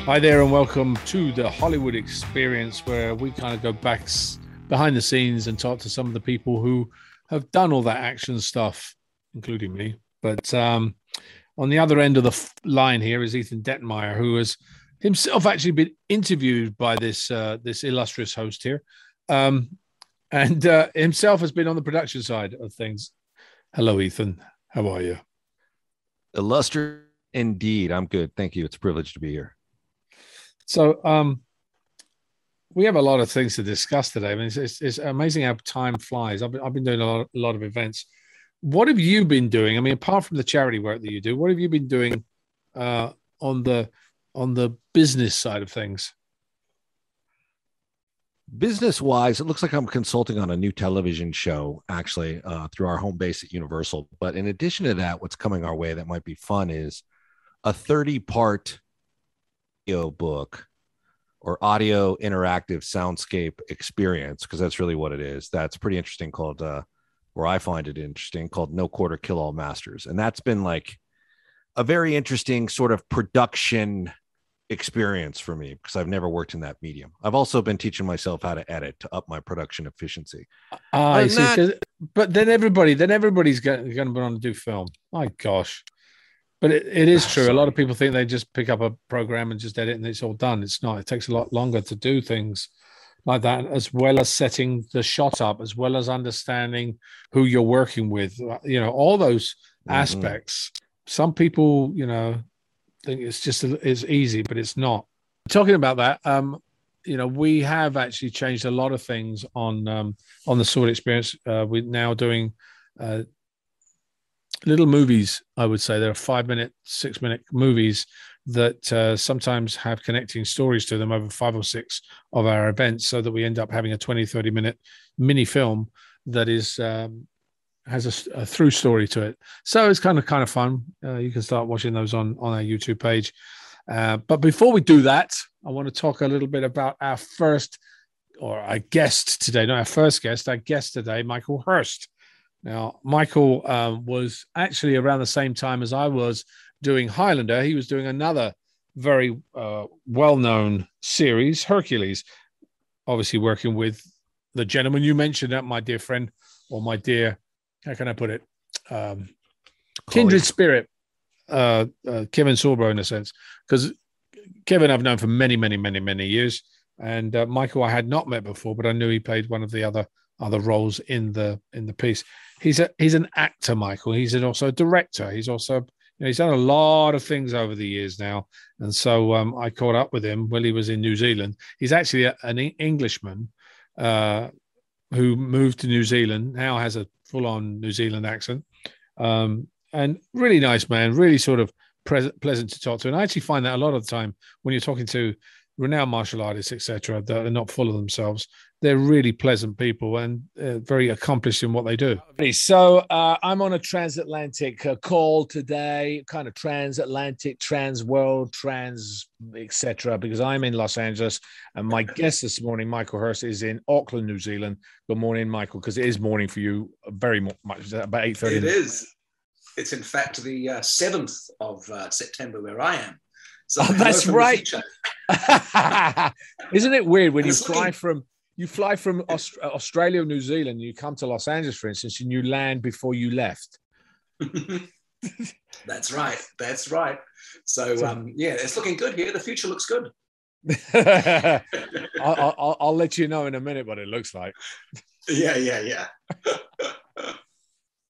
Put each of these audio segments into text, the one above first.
Hi there, and welcome to the Hollywood Experience, where we kind of go back behind the scenes and talk to some of the people who have done all that action stuff, including me. But on the other end of the line here is Ethan Detmeyer, who has himself actually been interviewed by this illustrious host here, and himself has been on the production side of things. Hello, Ethan. How are you? Illustrious indeed. I'm good. Thank you. It's a privilege to be here. So we have a lot of things to discuss today. I mean, it's amazing how time flies. I've been doing a lot of events. What have you been doing? I mean, apart from the charity work that you do, what have you been doing on the business side of things? Business wise, it looks like I'm consulting on a new television show, actually, through our home base at Universal. But in addition to that, what's coming our way that might be fun is a 30-part audio book or audio interactive soundscape experience, because that's really what it is. That's pretty interesting, called where I find it interesting, called No Quarter Kill All Masters. And that's been like a very interesting sort of production experience for me, because I've never worked in that medium. I've also been teaching myself how to edit to up my production efficiency. I see. But then everybody's going to be on to do film. My gosh. But it is true. A lot of people think they just pick up a program and just edit and it's all done. It's not. It takes a lot longer to do things like that, as well as setting the shot up, as well as understanding who you're working with. All those aspects. Some people, think it's easy, but it's not. Talking about that, we have actually changed a lot of things on the Sword Experience. We're now doing little movies. I would say there are 5-minute, 6-minute movies that sometimes have connecting stories to them over 5 or 6 of our events, so that we end up having a 20-30 minute mini film that is has a through story to it. So it's kind of fun. You can start watching those on our YouTube page. But before we do that, I want to talk a little bit about our guest today, not our first guest, our guest today, Michael Hurst. Now, Michael was actually around the same time as I was doing Highlander. He was doing another very well-known series, Hercules, obviously working with the gentleman you mentioned, that my dear friend, or my dear, how can I put it? Kindred spirit, Kevin Sorbo, in a sense, because Kevin I've known for many, many, many, many years, and Michael I had not met before, but I knew he played one of the other roles in the piece. He's an actor, Michael. He's also a director. He's also he's done a lot of things over the years now, and so I caught up with him while he was in New Zealand. He's actually an Englishman who moved to New Zealand, now has a full-on New Zealand accent, and really nice man, really sort of pleasant to talk to. And I actually find that a lot of the time when you're talking to renowned martial artists, etc., that are not full of themselves, they're really pleasant people and very accomplished in what they do. So I'm on a transatlantic call today, kind of transatlantic, trans-world, etc., because I'm in Los Angeles, and my guest this morning, Michael Hurst, is in Auckland, New Zealand. Good morning, Michael, because it is morning for you, very much, about 8:30. It is. It's in fact the 7th of September where I am. So that's right. Isn't it weird when you fly from Australia or New Zealand, you come to Los Angeles, for instance, and you land before you left? That's right. So it's looking good here. The future looks good. I'll let you know in a minute what it looks like. Yeah.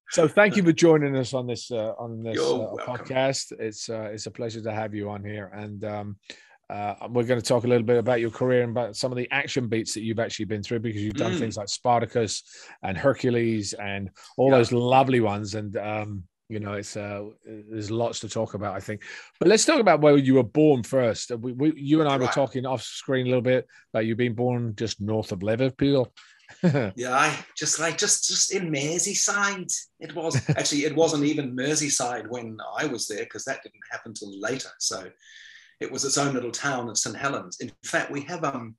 So thank you for joining us on this podcast. It's a pleasure to have you on here, and we're going to talk a little bit about your career and about some of the action beats that you've actually been through, because you've done things like Spartacus and Hercules and all those lovely ones. And there's lots to talk about, I think. But let's talk about where you were born first. You and I were talking off screen a little bit about you being born just north of Liverpool. I just in Merseyside. It wasn't even Merseyside when I was there, because that didn't happen till later. So it was its own little town of St Helens. In fact, we have a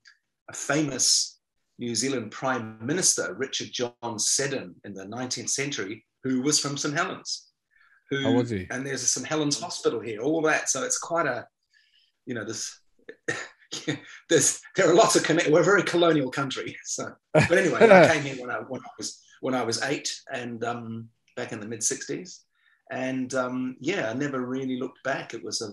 famous New Zealand Prime Minister, Richard John Seddon, in the 19th century, who was from St Helens. How was he? And there's a St Helens Hospital here, all that. So it's quite a, there are lots of we're a very colonial country. So, but anyway, I came here when I was 8, and back in the mid-60s, and I never really looked back. It was a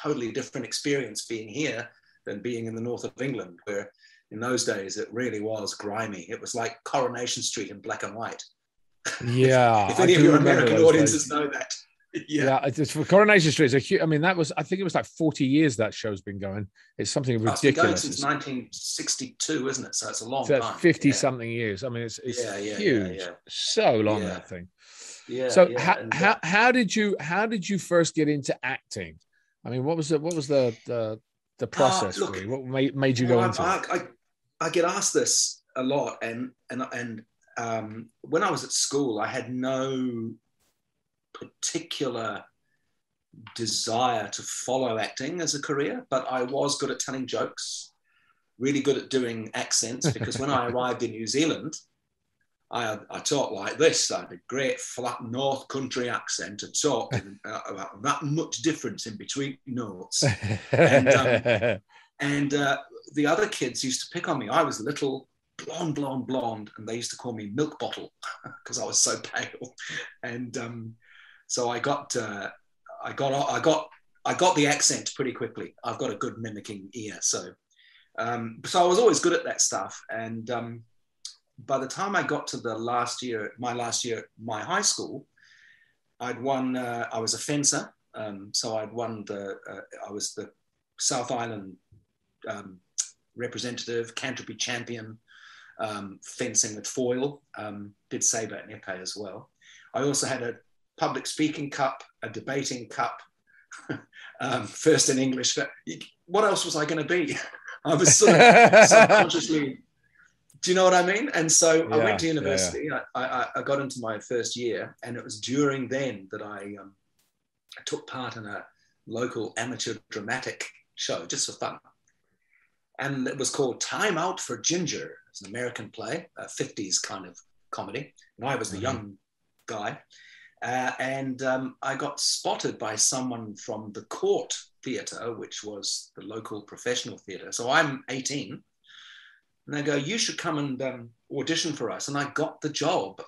totally different experience being here than being in the north of England, where in those days it really was grimy. It was like Coronation Street in black and white. Yeah, if any of your American audiences know that. Yeah, it's for Coronation Street. I mean, I think it was like 40 years that show's been going. It's something ridiculous. It's been going since 1962, isn't it? So it's a long time. 50 something years. I mean, it's huge. So long, that thing. Yeah. So how did you first get into acting? I mean, what was the process for you? What made you go into it? I get asked this a lot, and when I was at school, I had no particular desire to follow acting as a career, but I was good at telling jokes, really good at doing accents, because when I arrived in New Zealand, I talked like this. I had a great flat North Country accent to talk about that much difference in between notes. And the other kids used to pick on me. I was little, blonde, and they used to call me Milk Bottle because I was so pale. And so I got the accent pretty quickly. I've got a good mimicking ear, so I was always good at that stuff. And by the time I got to my last year at my high school, I'd won. I was a fencer, so I'd won I was the South Island representative, Canterbury champion, fencing with foil. Did sabre and épée as well. I also had a public speaking cup, a debating cup, first in English. What else was I going to be? I was sort of subconsciously, do you know what I mean? And so I went to university. I got into my first year, and it was during then that I took part in a local amateur dramatic show, just for fun. And it was called Time Out for Ginger. It's an American play, a 50s kind of comedy. And I was the young guy. And I got spotted by someone from the Court Theatre, which was the local professional theatre. So I'm 18. And they go, you should come and audition for us. And I got the job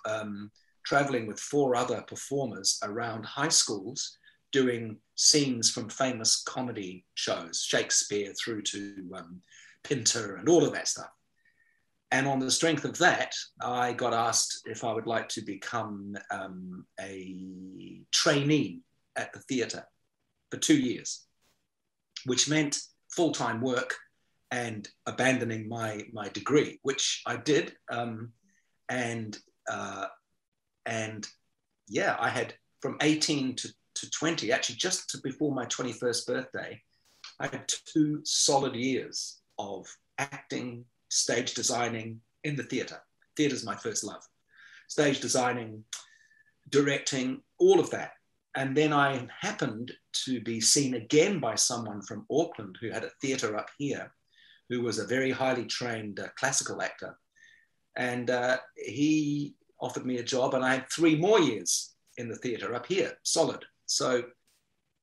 traveling with 4 other performers around high schools, doing scenes from famous comedy shows, Shakespeare through to Pinter and all of that stuff. And on the strength of that, I got asked if I would like to become a trainee at the theatre for 2 years, which meant full-time work and abandoning my degree, which I did. I had from 18 to 20, actually just before my 21st birthday, I had 2 solid years of acting, stage designing in the theatre. Theatre's my first love. Stage designing, directing, all of that. And then I happened to be seen again by someone from Auckland who had a theatre up here, who was a very highly trained classical actor. And he offered me a job, and I had 3 more years in the theatre up here, solid. So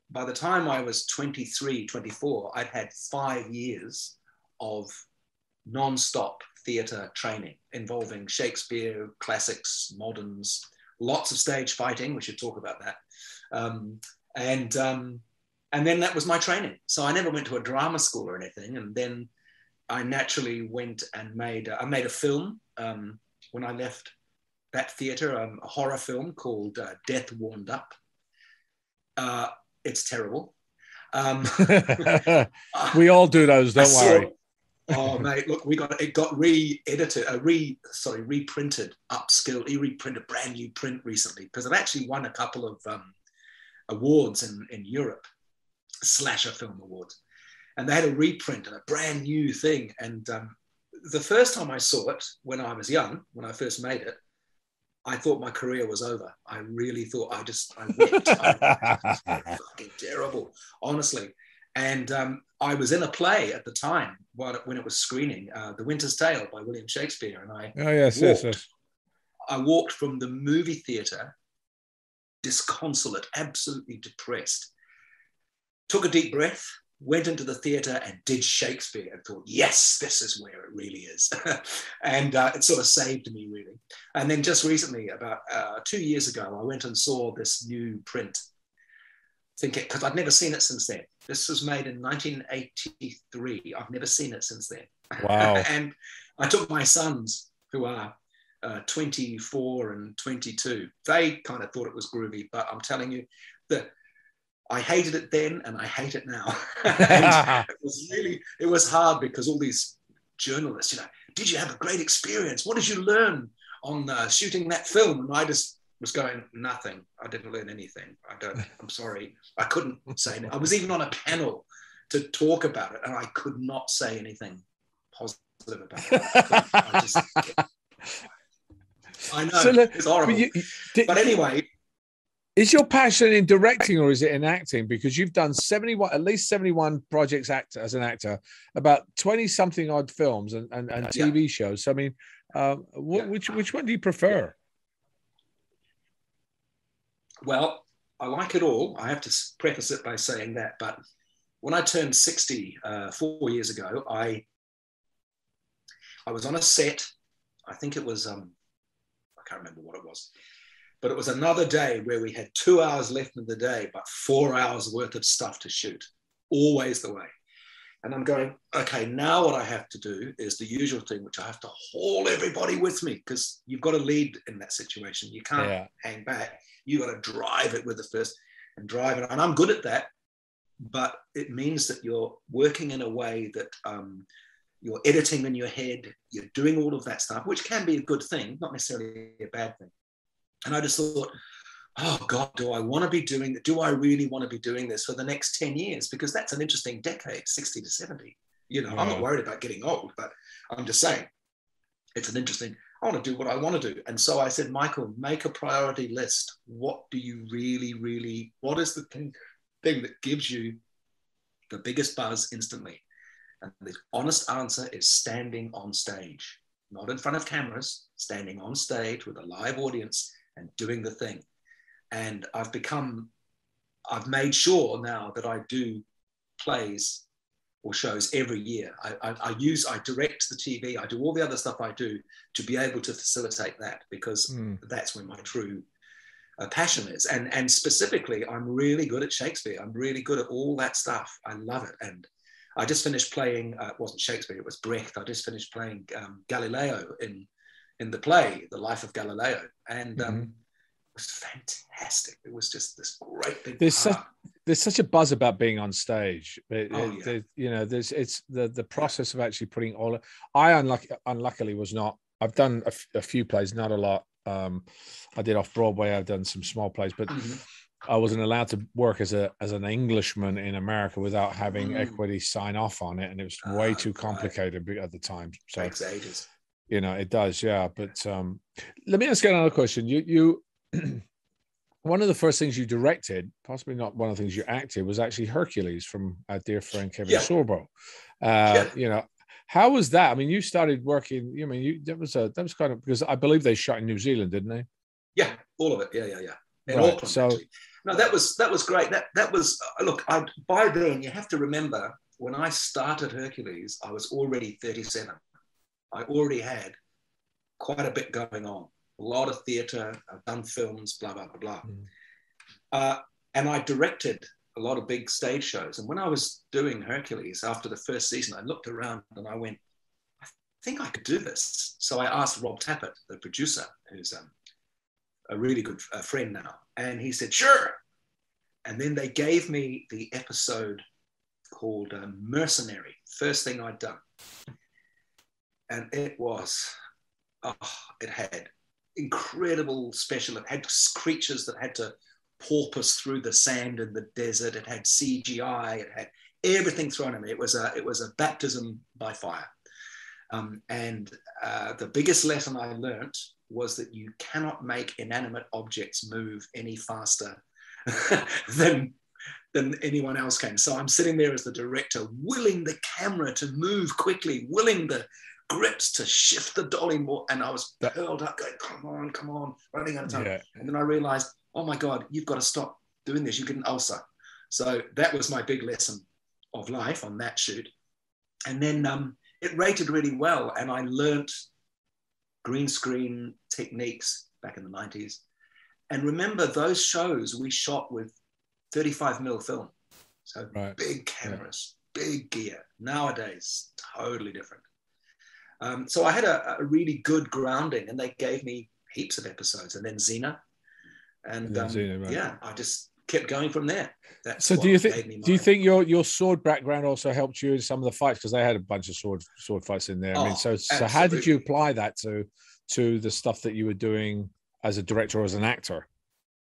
by the time I was 23, 24, I'd had 5 years of non-stop theatre training involving Shakespeare, classics, moderns, lots of stage fighting. We should talk about that. And then that was my training. So I never went to a drama school or anything. And then I naturally went and made a film when I left that theatre, a horror film called Death Warmed Up. It's terrible. We all do those, don't worry. Oh mate, look, it got reprinted, upskilled, reprinted, brand new print recently, because I've actually won a couple of awards in Europe, slasher film awards, and they had a reprint and a brand new thing. And the first time I saw it, when I was young, when I first made it, I thought my career was over. I really thought I wept. Fucking terrible, honestly. And I was in a play at the time when it was screening, The Winter's Tale by William Shakespeare. And I walked from the movie theatre, disconsolate, absolutely depressed, took a deep breath, went into the theatre and did Shakespeare and thought, yes, this is where it really is. And it sort of saved me, really. And then just recently, about 2 years ago, I went and saw this new print, because I'd never seen it since then. This was made in 1983. I've never seen it since then. Wow. And I took my sons, who are 24 and 22. They kind of thought it was groovy, but I'm telling you that I hated it then and I hate it now. And it was hard because all these journalists, did you have a great experience? What did you learn on shooting that film? And I just was going, nothing. I didn't learn anything. I'm sorry. I couldn't say anything. I was even on a panel to talk about it and I could not say anything positive about it. I know, it's horrible. But anyway. Is your passion in directing or is it in acting? Because you've done at least 71 projects as an actor, about 20 something odd films and TV shows. So, I mean, which one do you prefer? Well, I like it all. I have to preface it by saying that. But when I turned 60 4 years ago, I was on a set. I think it was, I can't remember what it was. But it was another day where we had 2 hours left in the day, but 4 hours worth of stuff to shoot, always the way. And I'm going, okay, now what I have to do is the usual thing, which I have to haul everybody with me because you've got to lead in that situation. You can't hang back. You got to drive it with the first and drive it. And I'm good at that, but it means that you're working in a way that you're editing in your head, you're doing all of that stuff, which can be a good thing, not necessarily a bad thing. And I just thought, oh God, do I really want to be doing this for the next 10 years? Because that's an interesting decade, 60 to 70. I'm not worried about getting old, but I'm just saying it's I want to do what I want to do. And so I said, Michael, make a priority list. What do you really, what is the thing that gives you the biggest buzz instantly? And the honest answer is standing on stage, not in front of cameras, standing on stage with a live audience and doing the thing. And I've made sure now that I do plays or shows every year. I direct the TV, I do all the other stuff I do to be able to facilitate that because that's where my true passion is. And specifically, I'm really good at Shakespeare. I'm really good at all that stuff. I love it. And I just finished playing, it wasn't Shakespeare, it was Brecht. I just finished playing Galileo in the play, The Life of Galileo. And it was fantastic. It was just this great big there's such a buzz about being on stage. It's the process of actually putting all. I unluckily was not. I've done a few plays, not a lot. I did off Broadway. I've done some small plays, but I wasn't allowed to work as an Englishman in America without having equity sign off on it, and it was way too complicated at the time. So takes ages. It does, yeah. But let me ask you another question. You one of the first things you directed, possibly not one of the things you acted, was actually Hercules from our dear friend Kevin Sorbo. How was that? I mean, you started working. That was kind of, because I believe they shot in New Zealand, didn't they? Yeah, all of it. Yeah. In right. Auckland, so actually. No, that was great. That was look. By then, you have to remember when I started Hercules, I was already 37. I already had quite a bit going on. A lot of theatre, I've done films, blah, blah, blah, blah. And I directed a lot of big stage shows. And when I was doing Hercules after the first season, I looked around and I went, I think I could do this. So I asked Rob Tappert, the producer, who's a really good friend now. And he said, sure. And then they gave me the episode called Mercenary, first thing I'd done. And it had incredible special. It had creatures that had to porpoise through the sand in the desert. It had CGI. It had everything thrown at me. It was a baptism by fire. And the biggest lesson I learned was that you cannot make inanimate objects move any faster than anyone else can. So I'm sitting there as the director, willing the camera to move quickly, willing the grips to shift the dolly more, and I was hurled up going, come on, running out of time. Yeah. And then I realized, oh my God, you've got to stop doing this, you get an ulcer. So that was my big lesson of life on that shoot. And then it rated really well. And I learnt green screen techniques back in the 90s. And remember, those shows we shot with 35mm film. So big cameras, big gear. Nowadays, totally different. So I had a really good grounding, and they gave me heaps of episodes. And then Xena. And I just kept going from there. So do you think your sword background also helped you in some of the fights? Because they had a bunch of sword fights in there. I mean, so how did you apply that to the stuff that you were doing as a director or as an actor?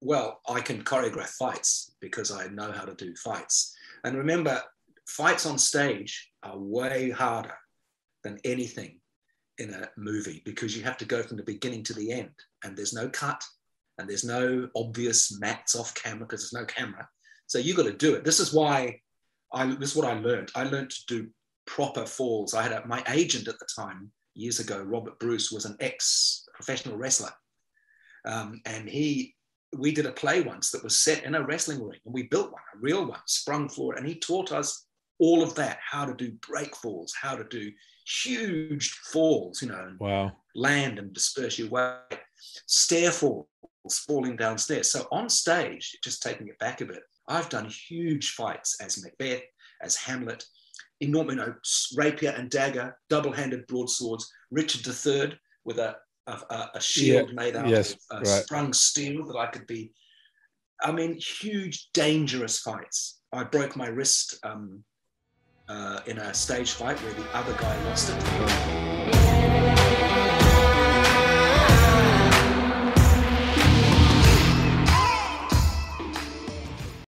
Well, I can choreograph fights because I know how to do fights. And remember, fights on stage are way harder than anything in a movie because you have to go from the beginning to the end, and there's no cut. And there's no obvious mats off camera because there's no camera. So you got to do it. This is why this is what I learned. I learned to do proper falls. I had my agent at the time, years ago, Robert Bruce, was an ex-professional wrestler. And we did a play once that was set in a wrestling ring, and we built one, a real one, sprung floor. And he taught us all of that, how to do break falls, how to do huge falls, and land and disperse your weight, stair falls, falling downstairs. So on stage, just taking it back a bit, I've done huge fights as Macbeth, as Hamlet, enormous rapier and dagger, double-handed broadswords, Richard III with a shield made out of sprung steel that I could be. I mean, huge, dangerous fights. I broke my wrist in a stage fight where the other guy lost it.